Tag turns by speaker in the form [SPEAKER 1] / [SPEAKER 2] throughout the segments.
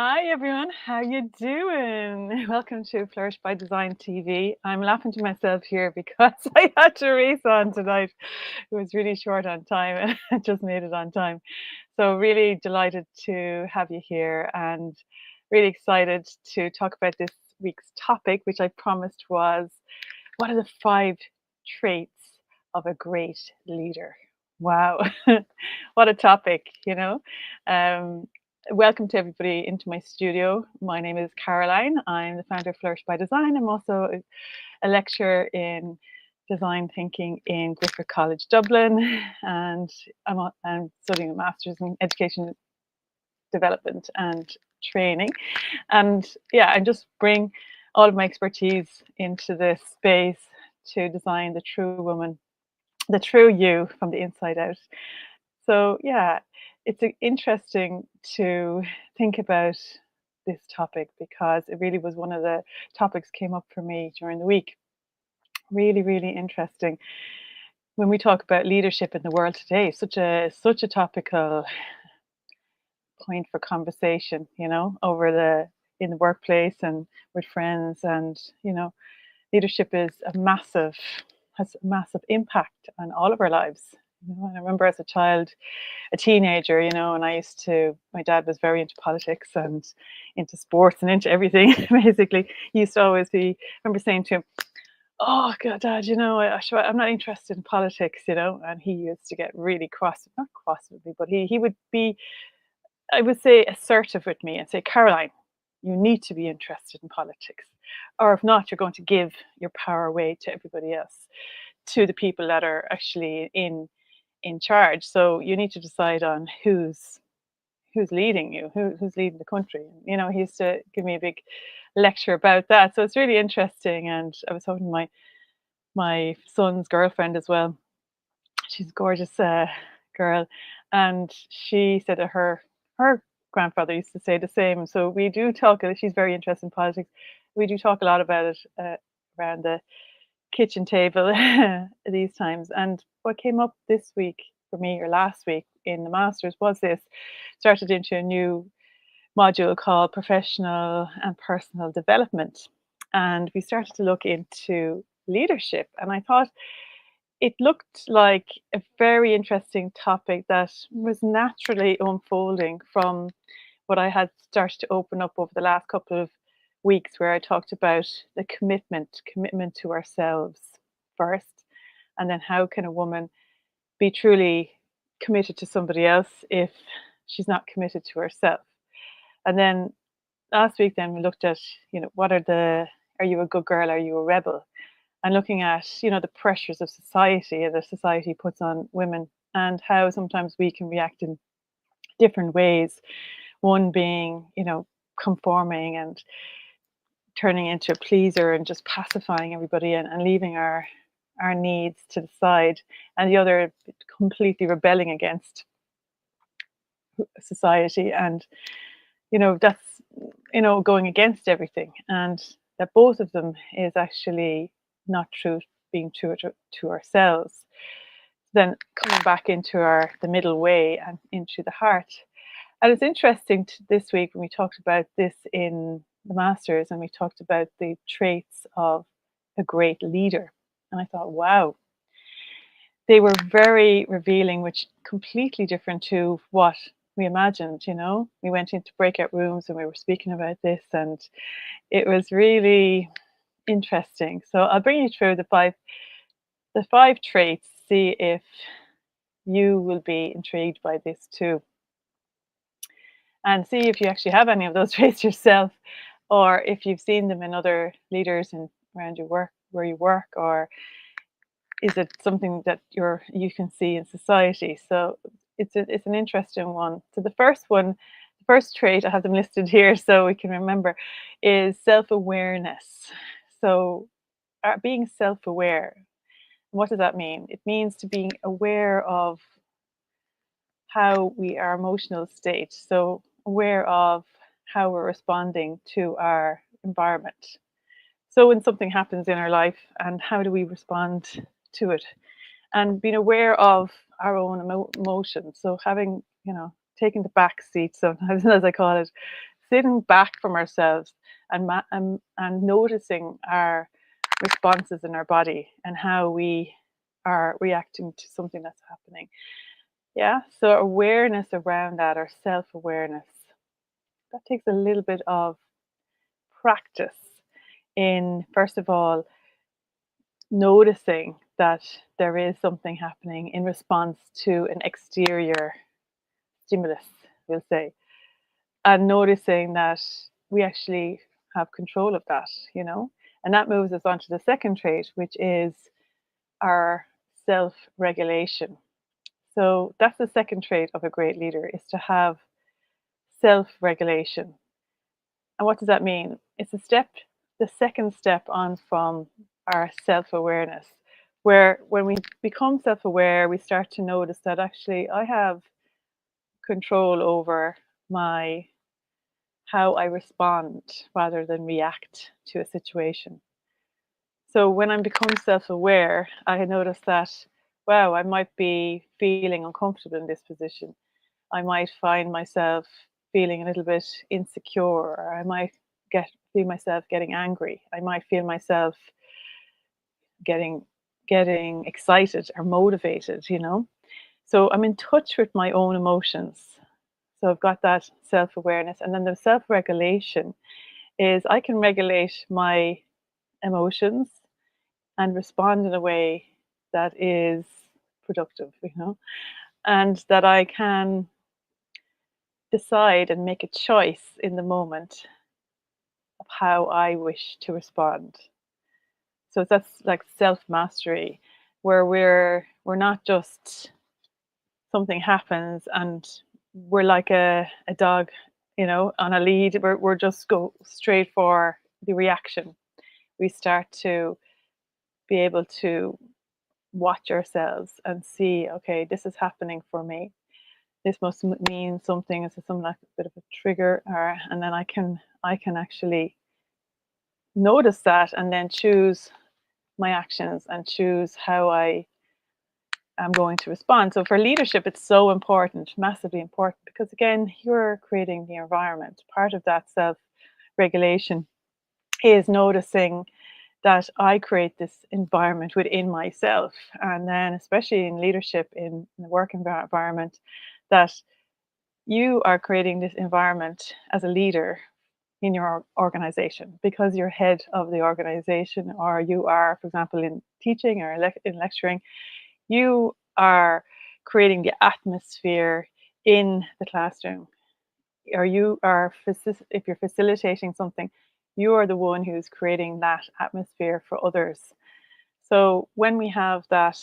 [SPEAKER 1] Hi everyone, how you doing? Welcome to Flourish by Design TV. I'm laughing to myself here because I had to race on tonight. It was really short on time and I just made it on time. So really delighted to have you here and really excited to talk about this week's topic, which I promised was what are the 5 traits of a great leader? Wow, what a topic. Um, Welcome to everybody into my studio. My name is Caroline. I'm the founder of Flourish by Design. I'm also a lecturer in design thinking in Griffith College, Dublin, and I'm studying a master's in education development and training. And yeah, I just bring all of my expertise into this space to design the true woman, the true you from the inside out. So yeah, it's interesting to think about this topic because it really was one of the topics came up for me during the week. Really, really interesting. When we talk about leadership in the world today, such a topical point for conversation, over the in the workplace and with friends and leadership is has a massive impact on all of our lives. And I remember as a child, a teenager, and my dad was very into politics and into sports and into everything. Basically, he used to always be. I remember saying to him, "Oh God, Dad, I'm not interested in politics." And he used to get really cross, not cross with me, but he would be, I would say, assertive with me and say, "Caroline, you need to be interested in politics, or if not, you're going to give your power away to everybody else, to the people that are actually in charge. So you need to decide on who's leading you, who's leading the country." He used to give me a big lecture about that. So it's really interesting. And I was talking to my son's girlfriend as well. She's a gorgeous girl, and she said that her grandfather used to say the same. So we do talk. She's very interested in politics. We do talk a lot about it around the kitchen table these times. And what came up this week for me, or last week in the masters, was this started into a new module called professional and personal development. And we started to look into leadership. And I thought it looked like a very interesting topic that was naturally unfolding from what I had started to open up over the last couple of weeks, where I talked about the commitment to ourselves first, and then how can a woman be truly committed to somebody else if she's not committed to herself. And then last week, then we looked at, are you a good girl? Are you a rebel? And looking at, the pressures of society and the society puts on women, and how sometimes we can react in different ways. One being, conforming and turning into a pleaser and just pacifying everybody, and leaving our needs to the side, and the other completely rebelling against society, and that's going against everything, and that both of them is actually not true, being true to ourselves. Then coming back into the middle way and into the heart. And it's interesting this week when we talked about this in the masters, and we talked about the traits of a great leader. And I thought, wow, they were very revealing, which completely different to what we imagined. We went into breakout rooms and we were speaking about this, and it was really interesting. So I'll bring you through the five traits, see if you will be intrigued by this too, and see if you actually have any of those traits yourself, or if you've seen them in other leaders and around your work, where you work, or is it something that you can see in society. So it's an interesting one. So the first trait, I have them listed here so we can remember, is self-awareness. So being self-aware, what does that mean? It means to being aware of how our emotional state, so aware of how we're responding to our environment. So when something happens in our life, and how do we respond to it, and being aware of our own emotions. So having, taking the back seat sometimes, as I call it, sitting back from ourselves and, and noticing our responses in our body and how we are reacting to something that's happening. Yeah, so awareness around that, or self awareness, that takes a little bit of practice in, first of all, noticing that there is something happening in response to an exterior stimulus, we'll say, and noticing that we actually have control of that, you know. And that moves us on to the second trait, which is our self regulation. So that's the second trait of a great leader, is to have self regulation. And what does that mean? It's the second step on from our self awareness, where when we become self aware, we start to notice that actually I have control over my how I respond rather than react to a situation. So when I become self aware, I notice that, wow, I might be feeling uncomfortable in this position. I might find myself feeling a little bit insecure, or I might feel myself getting angry. I might feel myself getting excited or motivated, you know. So I'm in touch with my own emotions. So I've got that self-awareness. And then the self-regulation is I can regulate my emotions and respond in a way that is productive, you know, and that I can decide and make a choice in the moment of how I wish to respond. So that's like self mastery, where we're not just something happens and we're like a dog, you know, on a lead. We're just go straight for the reaction. We start to be able to watch ourselves and see, okay, this is happening for me. This must mean something. Is something like a bit of a trigger, or and then I can actually notice that and then choose my actions and choose how I am going to respond. So for leadership, it's so important, massively important, because again, you're creating the environment. Part of that self-regulation is noticing that I create this environment within myself. And then especially in leadership, in the work environment, that you are creating this environment as a leader in your organization because you're head of the organization, or you are, for example, in teaching or in lecturing, you are creating the atmosphere in the classroom, or you are if you're facilitating something, you are the one who's creating that atmosphere for others. So when we have that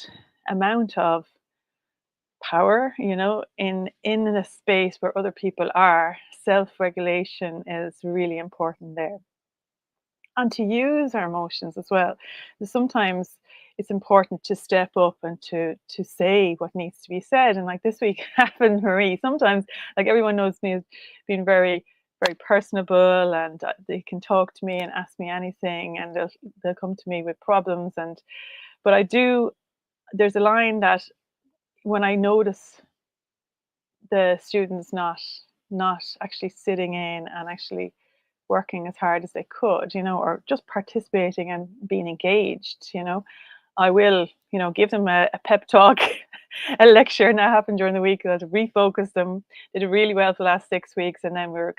[SPEAKER 1] amount of power, you know, in a space where other people are, self-regulation is really important there. And to use our emotions as well. Sometimes it's important to step up and to say what needs to be said. And like this week happened, Marie. Sometimes, like everyone knows me as being very, very personable, and they can talk to me and ask me anything, and they'll come to me with problems. And but I do. There's a line that when I notice the students not actually sitting in and actually working as hard as they could, you know, or just participating and being engaged, you know, I will, you know, give them a pep talk, a lecture. And that happened during the week that refocused them. They did really well for the last 6 weeks, and then we're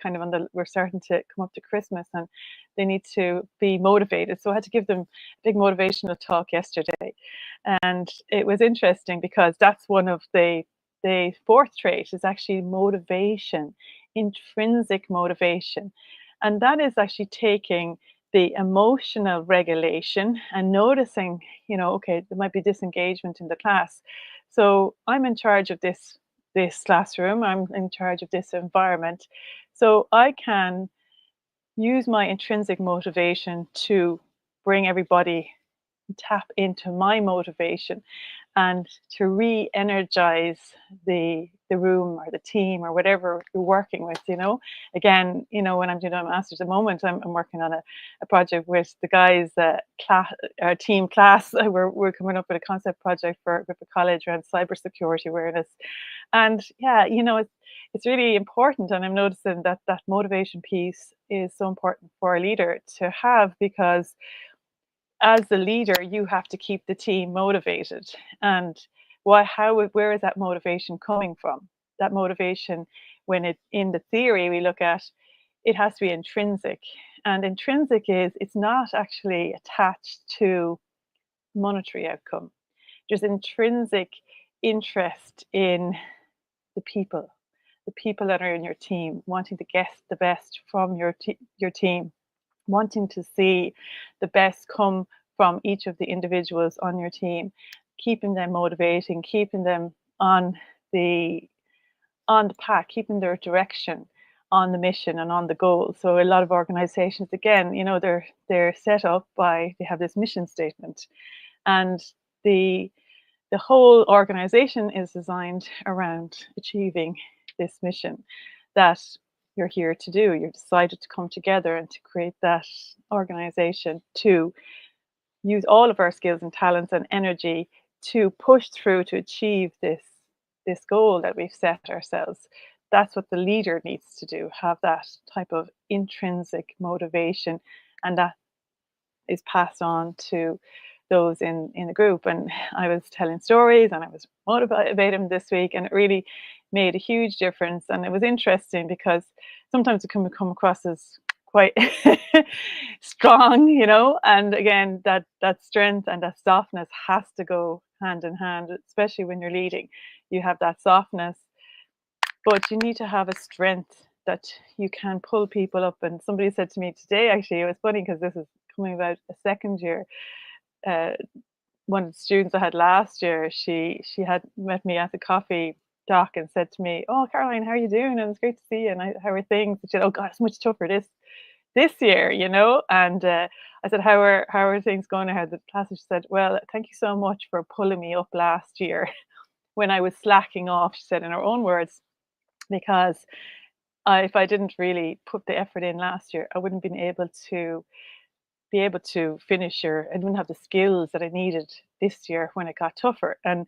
[SPEAKER 1] starting to come up to Christmas, and they need to be motivated. So I had to give them a big motivational talk yesterday, and it was interesting because that's one of the fourth trait is actually motivation, intrinsic motivation. And that is actually taking the emotional regulation and noticing, you know, okay, there might be disengagement in the class. So I'm in charge of this classroom, I'm in charge of this environment. So I can use my intrinsic motivation to bring everybody, tap into my motivation, and to re-energize the room or the team or whatever you're working with, again, when I'm doing my master's at the moment, I'm working on a project with the guys, class, our team class. We're coming up with a concept project for a college around cybersecurity awareness. And yeah, it's really important, and I'm noticing that that motivation piece is so important for a leader to have, because as the leader, you have to keep the team motivated. And where is that motivation coming from? That motivation, when it in the theory we look at, it has to be intrinsic. And intrinsic is it's not actually attached to monetary outcome. There's intrinsic interest in the people, the people that are in your team, wanting to get the best from your team, wanting to see the best come from each of the individuals on your team, keeping them motivating, keeping them on the path, keeping their direction on the mission and on the goal. So a lot of organizations, again, they're set up by, they have this mission statement, and the whole organization is designed around achieving this mission that you're here to do. You've decided to come together and to create that organization to use all of our skills and talents and energy to push through to achieve this goal that we've set ourselves. That's what the leader needs to do, have that type of intrinsic motivation, and that is passed on to those in the group. And I was telling stories and I was motivating this week, and it really made a huge difference. And it was interesting because sometimes it can come across as quite strong, and again, that strength and that softness has to go hand in hand, especially when you're leading. You have that softness, but you need to have a strength that you can pull people up. And somebody said to me today, actually, it was funny because this is coming about a second year. One of the students I had last year, she had met me at the coffee dock and said to me, "Oh, Caroline, how are you doing? And it's great to see you. And how are things?" And she said, "Oh God, it's much tougher this year, And I said, how are things going? How the class? She said, "Well, thank you so much for pulling me up last year when I was slacking off." She said in her own words, because if I didn't really put the effort in last year, I wouldn't been able to finish, or I didn't have the skills that I needed this year when it got tougher. And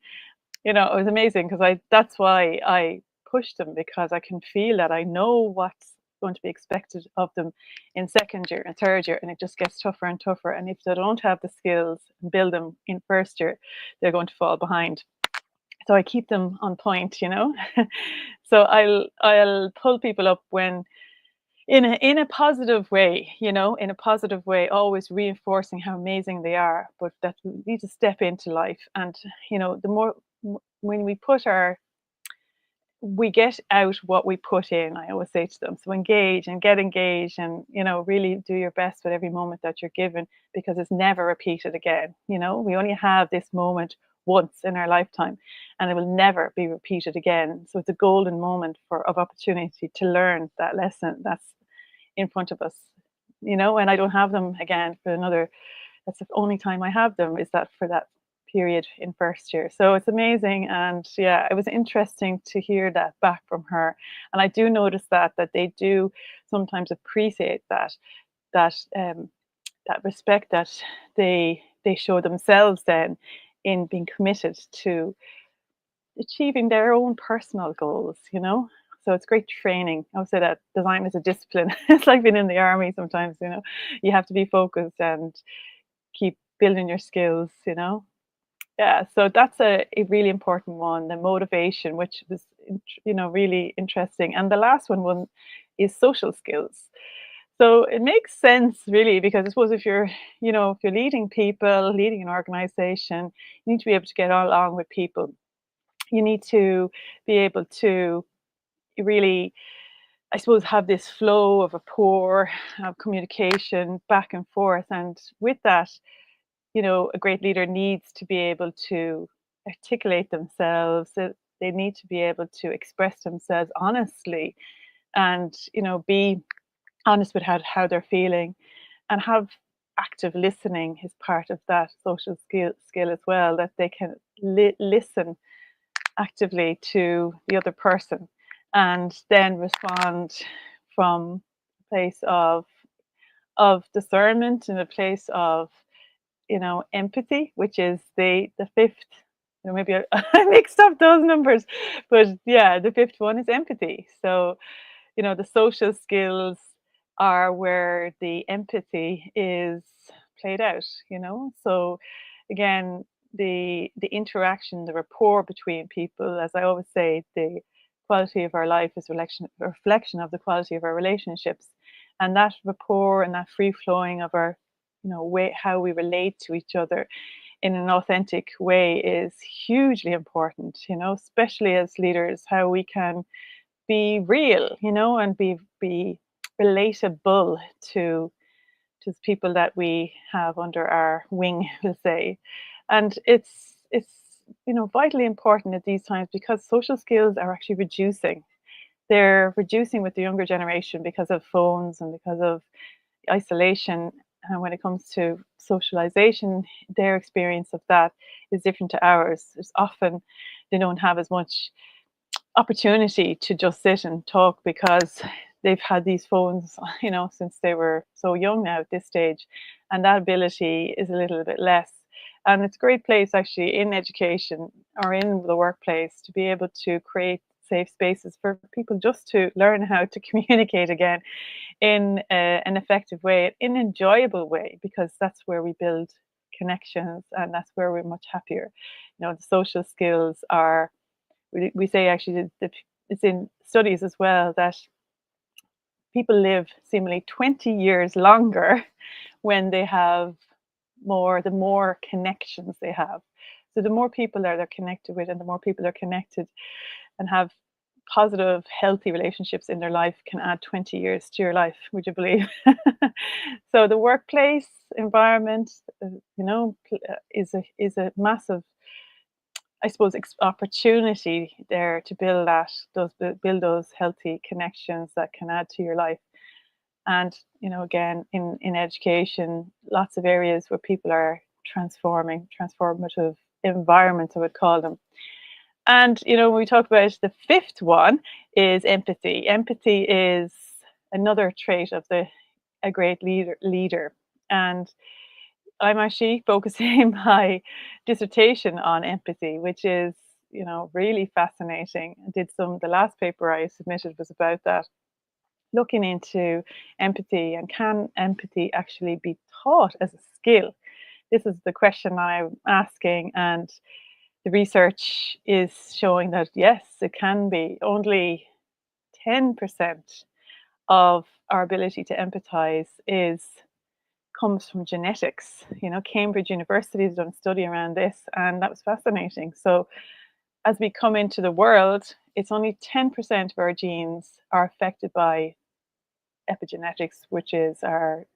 [SPEAKER 1] it was amazing, because that's why I pushed them, because I can feel that I know what's going to be expected of them in second year and third year, and it just gets tougher and tougher. And if they don't have the skills and build them in first year, they're going to fall behind. So I keep them on point, So I'll pull people up when in a positive way, in a positive way, always reinforcing how amazing they are, but that we need to step into life. And the more when we get out what we put in, I always say to them. So engage and get engaged, and really do your best with every moment that you're given, because it's never repeated again. We only have this moment once in our lifetime, and it will never be repeated again. So it's a golden moment of opportunity to learn that lesson that's in front of us, and I don't have them again for another. That's the only time I have them, is that for that period in first year. So it's amazing. And yeah, it was interesting to hear that back from her. And I do notice that they do sometimes appreciate that respect that they show themselves then in being committed to achieving their own personal goals. So it's great training. I would say that design is a discipline. It's like being in the army sometimes. You have to be focused and keep building your skills. Yeah, so that's a really important one, the motivation, which was really interesting. And the last one is social skills. So it makes sense, really, because I suppose if you're leading people, leading an organization, you need to be able to get along with people. You need to be able to really, I suppose, have this flow of rapport, of communication back and forth. And with that, a great leader needs to be able to articulate themselves. They need to be able to express themselves honestly, and be honest with how they're feeling, and have active listening is part of that social skill as well, that they can listen actively to the other person and then respond from a place of discernment and a place of empathy, which is the fifth. Maybe I mixed up those numbers, but yeah, the fifth one is empathy. So the social skills are where the empathy is played out. So again, the interaction, the rapport between people, as I always say, the quality of our life is reflection of the quality of our relationships, and that rapport and that free flowing of our way how we relate to each other in an authentic way is hugely important, especially as leaders, how we can be real, and be relatable to the people that we have under our wing, we'll say. And it's vitally important at these times because social skills are actually reducing. They're reducing with the younger generation because of phones and because of isolation. And when it comes to socialization, their experience of that is different to ours. There's often they don't have as much opportunity to just sit and talk because they've had these phones, since they were so young now at this stage, and that ability is a little bit less. And it's a great place actually in education or in the workplace to be able to create safe spaces for people just to learn how to communicate again in an effective way, in an enjoyable way, because that's where we build connections and that's where we're much happier. The social skills are, we say actually that it's in studies as well that people live seemingly 20 years longer when they have the more connections they have. So the more people that they're connected with and the more people are connected and have positive, healthy relationships in their life can add 20 years to your life, would you believe? So the workplace environment, is a massive, I suppose, opportunity there to build those healthy connections that can add to your life. And again, in education, lots of areas where people are transformative environments, I would call them. And when we talk about the fifth one is empathy. Empathy is another trait of a great leader. And I'm actually focusing my dissertation on empathy, which is, really fascinating. The last paper I submitted was about that, looking into empathy and can empathy actually be taught as a skill? This is the question I'm asking, and the research is showing that yes, it can be. Only 10% of our ability to empathize comes from genetics. Cambridge University has done a study around this, and that was fascinating. So, as we come into the world, it's only 10% of our genes are affected by epigenetics, which is our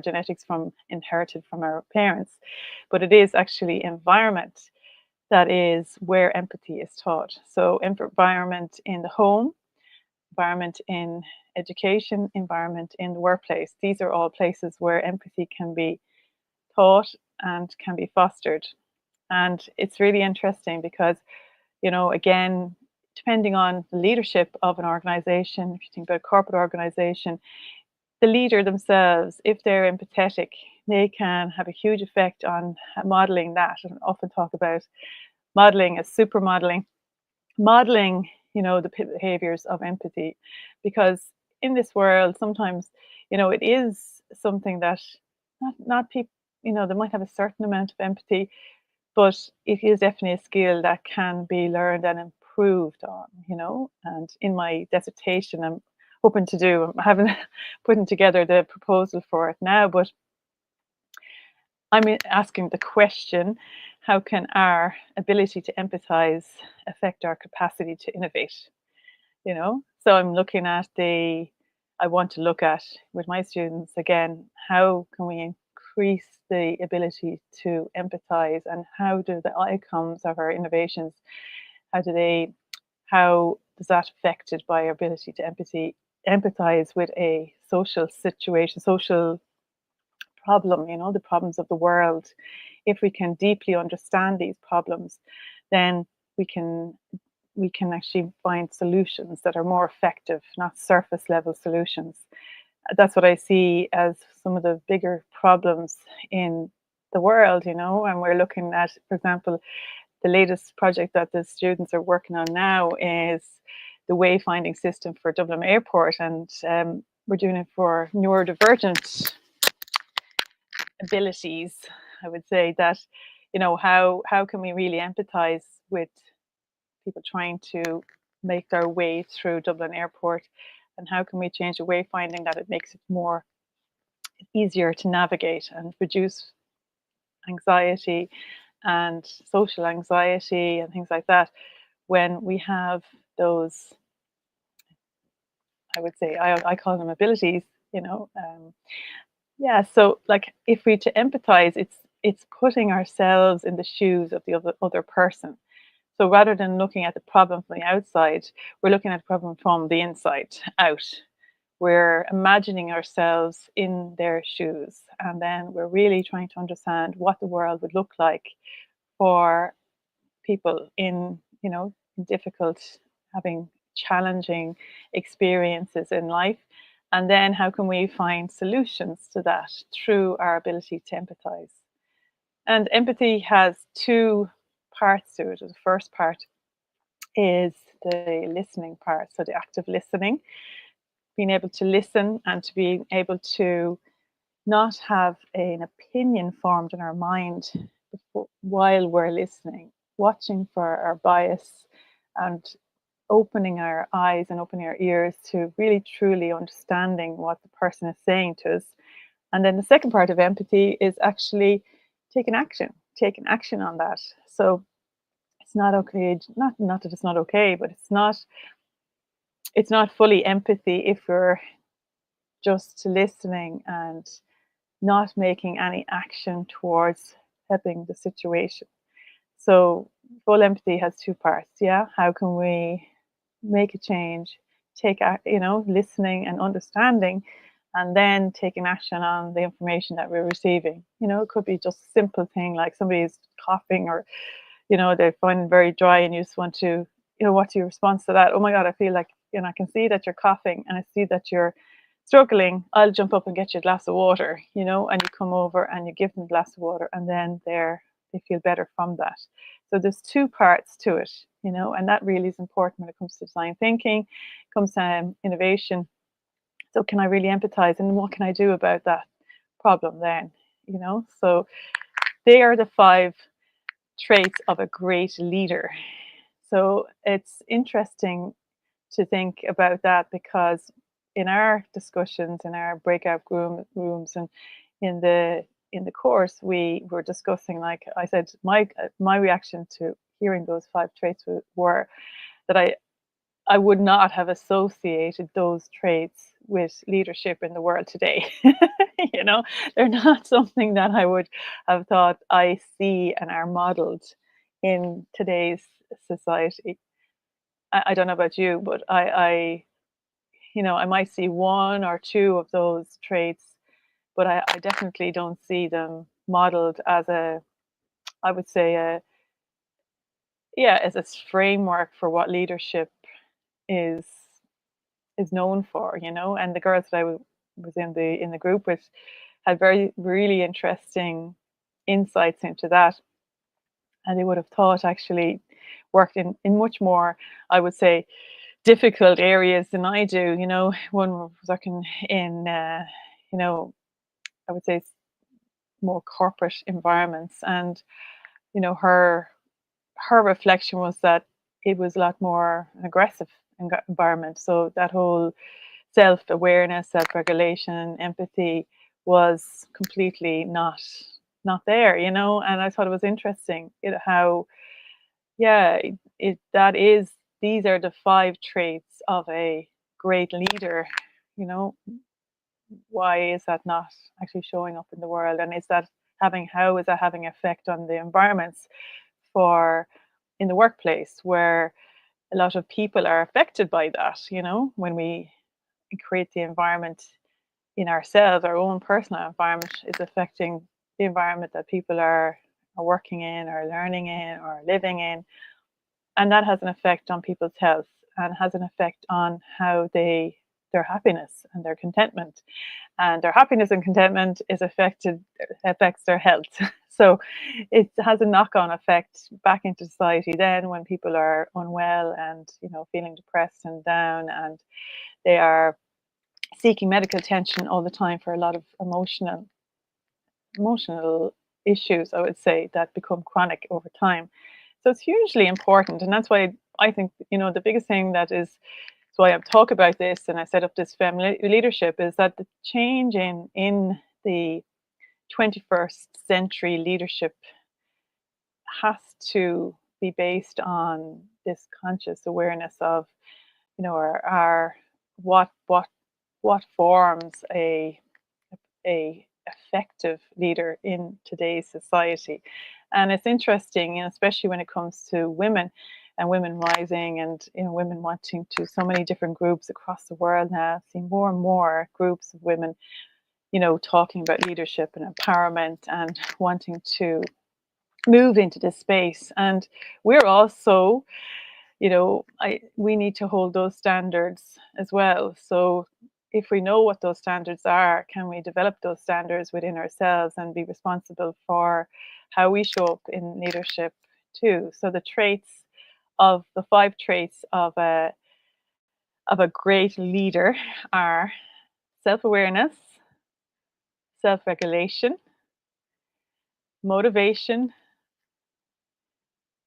[SPEAKER 1] genetics from inherited from our parents, but it is actually environment that is where empathy is taught. So, environment in the home, environment in education, environment in the workplace. These are all places where empathy can be taught and can be fostered. And it's really interesting because, again, depending on the leadership of an organization, if you think about a corporate organization, the leader themselves, if they're empathetic, they can have a huge effect on modeling that. And often talk about modeling as super modeling, the behaviors of empathy, because in this world, sometimes, it is something that not people, they might have a certain amount of empathy, but it is definitely a skill that can be learned and improved on, And in my dissertation, I'm having putting together the proposal for it now, but I'm asking the question, how can our ability to empathize affect our capacity to innovate? So I want to look at with my students again, how can we increase the ability to empathize, and how do the outcomes of our innovations, how does that affected by our ability to empathize with a social situation, social problem, the problems of the world. If we can deeply understand these problems, then we can we can actually find solutions that are more effective, not surface level solutions. That's what I see as some of the bigger problems in the world, and we're looking at, for example, the latest project that the students are working on now is the wayfinding system for Dublin Airport, and we're doing it for neurodivergent abilities. I would say that, how can we really empathize with people trying to make their way through Dublin Airport, and how can we change the wayfinding that it makes it more easier to navigate and reduce anxiety and social anxiety and things like that when we have those, I would say, I call them abilities, yeah. So like, if we to empathize, it's putting ourselves in the shoes of the other person. So rather than looking at the problem from the outside, we're looking at the problem from the inside out. We're imagining ourselves in their shoes, and then we're really trying to understand what the world would look like for people in, difficult, having challenging experiences in life. And then how can we find solutions to that through our ability to empathize? And empathy has two parts to it. The first part is the listening part, so the active listening, being able to listen and to be able to not have an opinion formed in our mind while we're listening, watching for our bias and opening our eyes and opening our ears to really truly understanding what the person is saying to us. And then the second part of empathy is actually taking action on that. So it's not okay, not that it's not okay, but it's not fully empathy if we're just listening and not making any action towards helping the situation. So full empathy has two parts. Yeah, how can we make a change? Listening and understanding, and then taking action on the information that we're receiving. It could be just a simple thing like somebody's coughing, or they find it very dry, and you just want to, what's your response to that? Oh my God, I feel like, I can see that you're coughing, and I see that you're struggling. I'll jump up and get you a glass of water, and you come over and you give them a glass of water, and then they feel better from that. So there's two parts to it, and that really is important when it comes to design thinking, comes to innovation. So can I really empathize, and what can I do about that problem then? So they are the five traits of a great leader. So it's interesting to think about that, because in our discussions, in our breakout rooms, and in the course, we were discussing, like I said, my reaction to hearing those five traits were that I would not have associated those traits with leadership in the world today. They're not something that I would have thought I see and are modeled in today's society. I don't know about you, but I might see one or two of those traits, but I definitely don't see them modeled as I would say, as a framework for what leadership is is known for. And the girls that was in the group with had very really interesting insights into that, and they would have thought actually worked in much more, I would say, difficult areas than I do. One was working in, I would say, more corporate environments, and her reflection was that it was a lot more an aggressive environment. So that whole self-awareness, self-regulation, empathy was completely not there. And I thought it was interesting, how, yeah, that is, these are the five traits of a great leader. You know, why is that not actually showing up in the world? And how is that having effect on the environments for in the workplace, where a lot of people are affected by that, when we create the environment in ourselves, our own personal environment is affecting the environment that people are working in or learning in or living in. And that has an effect on people's health and has an effect on how their happiness and their contentment. And their happiness and contentment is affects their health. So it has a knock-on effect back into society then when people are unwell and feeling depressed and down, and they are seeking medical attention all the time for a lot of emotional issues, I would say, that become chronic over time. So it's hugely important, and that's why I think the biggest thing that is, so I talk about this and I set up this family leadership, is that the change in the 21st century leadership has to be based on this conscious awareness of our what forms a effective leader in today's society. And it's interesting, especially when it comes to women and women rising, and women wanting to, so many different groups across the world now see more and more groups of women talking about leadership and empowerment and wanting to move into this space. And we're also, we need to hold those standards as well. So if we know what those standards are, can we develop those standards within ourselves and be responsible for how we show up in leadership too? So the 5 traits of a great leader are self-awareness, self-regulation, motivation,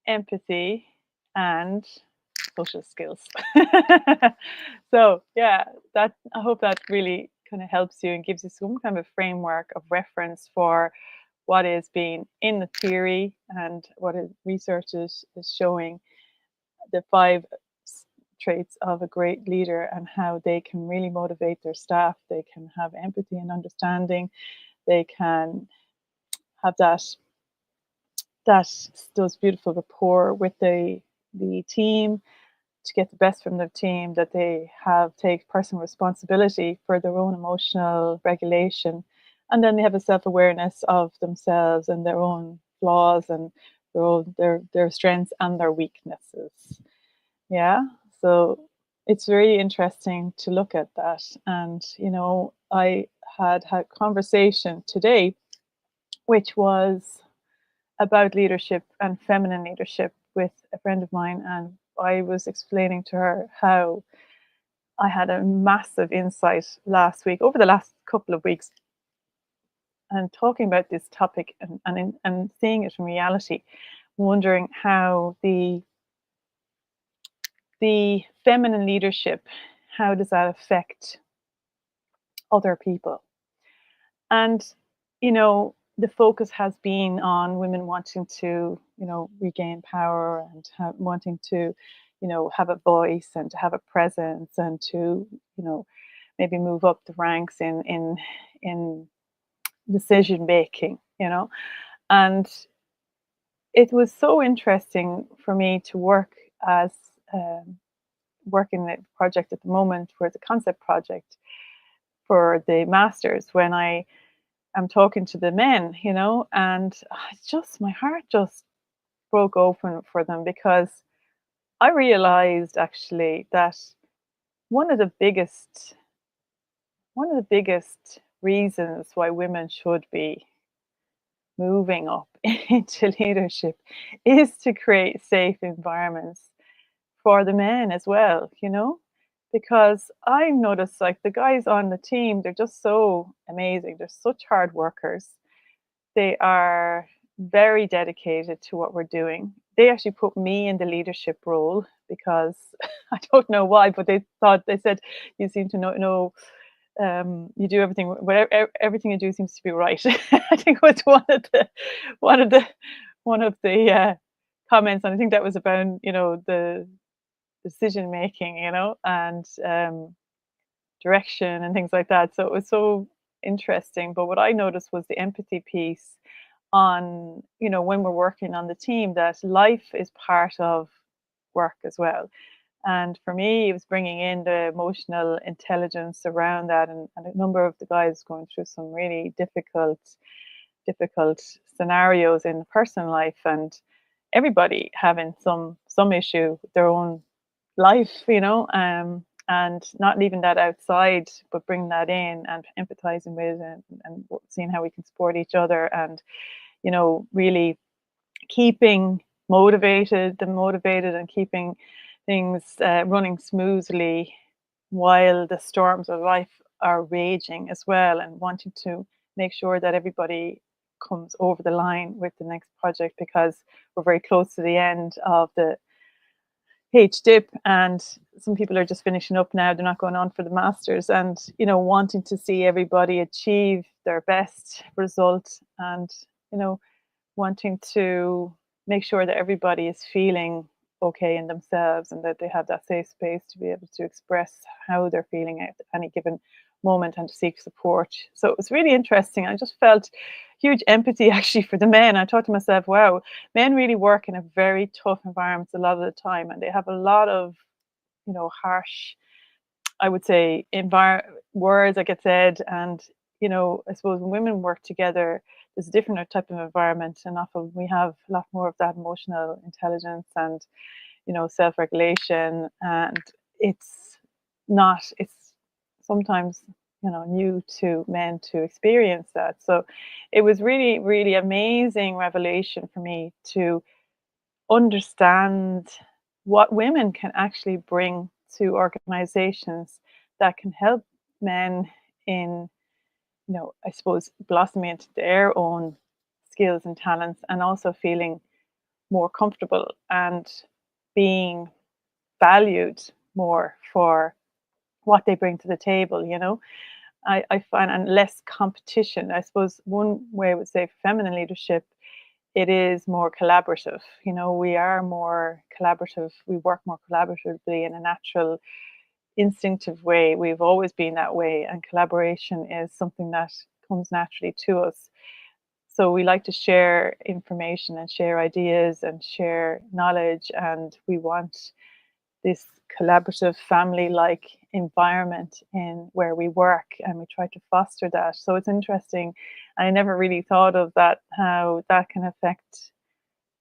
[SPEAKER 1] empathy, and social skills. So yeah, that, I hope that really kind of helps you and gives you some kind of framework of reference for what is being in the theory and what research is showing, the 5 traits of a great leader and how they can really motivate their staff. They can have empathy and understanding. They can have those beautiful rapport with the team, to get the best from the team, that they take personal responsibility for their own emotional regulation, and then they have a self-awareness of themselves and their own flaws and their strengths and their weaknesses. Yeah, so it's very interesting to look at that. And I had conversation today which was about leadership and feminine leadership with a friend of mine, and I was explaining to her how I had a massive insight last week, over the last couple of weeks, and talking about this topic and seeing it in reality, wondering how the feminine leadership, how does that affect other people? And the focus has been on women wanting to regain power and wanting to have a voice and to have a presence and to maybe move up the ranks in decision making, and it was so interesting for me to um, work in the project at the moment, where it's a concept project for the masters, when I'm talking to the men, and it's just, my heart just broke open for them, because I realized actually that one of the biggest reasons why women should be moving up into leadership is to create safe environments for the men as well, because I noticed, like, the guys on the team, they're just so amazing. They're such hard workers. They are very dedicated to what we're doing. They actually put me in the leadership role because I don't know why, but they said, you seem to know you do everything, whatever, everything you do seems to be right. I think was one of the comments, and I think that was about the decision making, and direction and things like that. So it was so interesting. But what I noticed was the empathy piece on, when we're working on the team, that life is part of work as well. And for me, it was bringing in the emotional intelligence around that, and a number of the guys going through some really difficult scenarios in personal life, and everybody having some issue with their own life, and not leaving that outside, but bringing that in and empathizing with, and seeing how we can support each other, and really keeping motivated and keeping things running smoothly while the storms of life are raging as well, and wanting to make sure that everybody comes over the line with the next project, because we're very close to the end of the HDIP, and some people are just finishing up now. They're not going on for the masters, and wanting to see everybody achieve their best result, and you know wanting to make sure that everybody is feeling okay in themselves, and that they have that safe space to be able to express how they're feeling at any given moment, and to seek support. So it was really interesting. I just felt huge empathy actually for the men. I thought to myself, wow, men really work in a very tough environment a lot of the time, and they have a lot of harsh, I would say, words that get said. And I suppose when women work together, there's a different type of environment, and often we have a lot more of that emotional intelligence and self-regulation. And it's not it's sometimes new to men to experience that. So it was really, really amazing revelation for me to understand what women can actually bring to organizations that can help men in, I suppose, blossoming into their own skills and talents, and also feeling more comfortable and being valued more for what they bring to the table. I find, and less competition. I suppose one way I would say for feminine leadership, it is more collaborative. We are more collaborative. We work more collaboratively in a natural, instinctive way. We've always been that way, and collaboration is something that comes naturally to us. So we like to share information and share ideas and share knowledge, and we want this collaborative family like environment in where we work, and we try to foster that. So it's interesting. I never really thought of that, how that can affect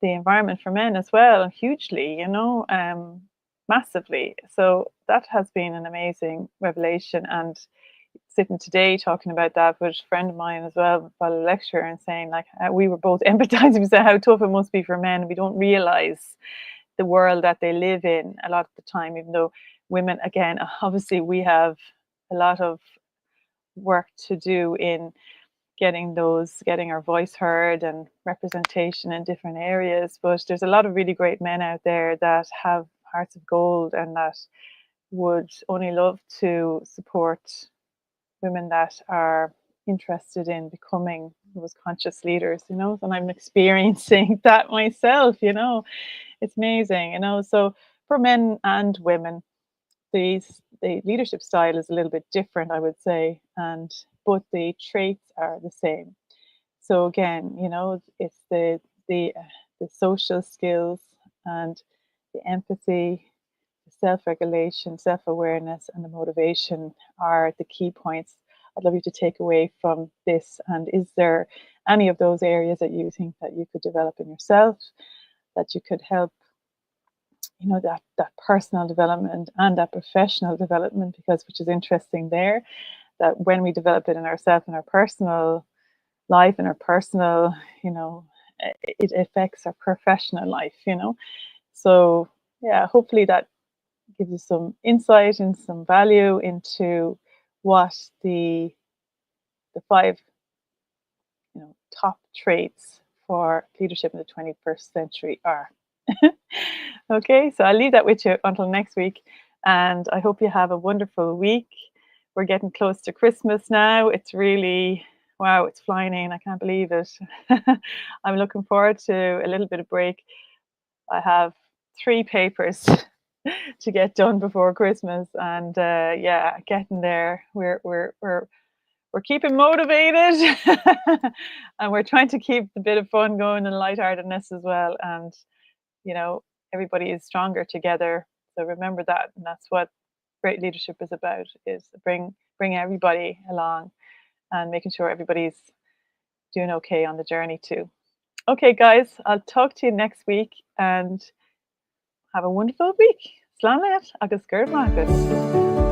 [SPEAKER 1] the environment for men as well, hugely, massively. So that has been an amazing revelation. And sitting today talking about that with a friend of mine as well, fellow lecturer, and saying like we were both empathizing with how tough it must be for men. We don't realize the world that they live in a lot of the time, even though women, again, obviously we have a lot of work to do in getting our voice heard and representation in different areas. But there's a lot of really great men out there that have hearts of gold, and that would only love to support women that are interested in becoming those conscious leaders, and I'm experiencing that myself. It's amazing. So for men and women, the leadership style is a little bit different, I would say, and but the traits are the same. So again, it's the social skills, and the empathy, the self-regulation, self-awareness, and the motivation are the key points I'd love you to take away from this. And is there any of those areas that you think that you could develop in yourself, that you could help, that personal development and that professional development, because which is interesting there, that when we develop it in ourselves, in our personal life, in our personal, it affects our professional life. So yeah, hopefully that gives you some insight and some value into what the five top traits for leadership in the 21st century are. Okay, so I'll leave that with you until next week, and I hope you have a wonderful week. We're getting close to Christmas now. It's really, wow, it's flying in. I can't believe it. I'm looking forward to a little bit of break. I have 3 papers to get done before Christmas, and yeah, getting there. We're keeping motivated, and we're trying to keep the bit of fun going and lightheartedness as well. And everybody is stronger together. So remember that, and that's what great leadership is about: is bring everybody along and making sure everybody's doing okay on the journey too. Okay, guys, I'll talk to you next week and have a wonderful week. Slán leat agus gurb maith agat.